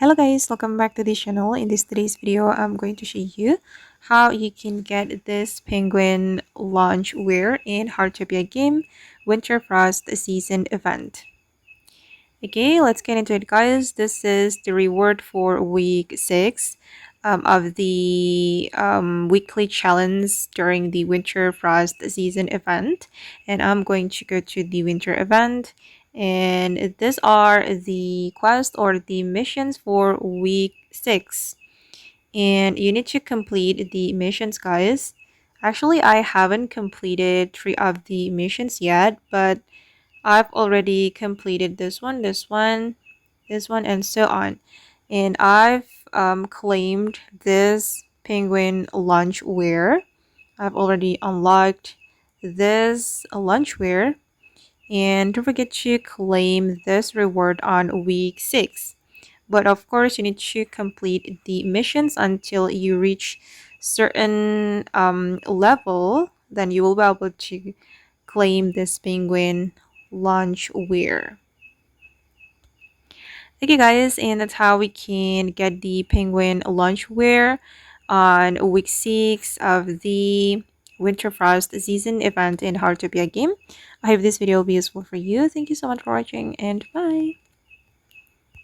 Hello guys, welcome back to the channel. In today's video, I'm going to show you how you can get this Penguin Loungewear in Heartopia game Winter Frost season event. Okay, let's get into it guys. This is the reward for week 6 of the weekly challenge during the Winter Frost season event. And I'm going to go to the winter event. And these are the quests or the missions for week 6. And you need to complete the missions guys. Actually, I haven't completed 3 of the missions yet, but I've already completed this one, and so on. And I've claimed this Penguin Loungewear. I've already unlocked this Loungewear. And don't forget to claim this reward on week 6. But of course, you need to complete the missions until you reach certain level. Then you will be able to claim this Penguin Loungewear. Okay guys, and that's how we can get the Penguin Loungewear on week 6 of the Winter Frost season event in Heartopia game. I hope this video will be useful for you. Thank you so much for watching and bye.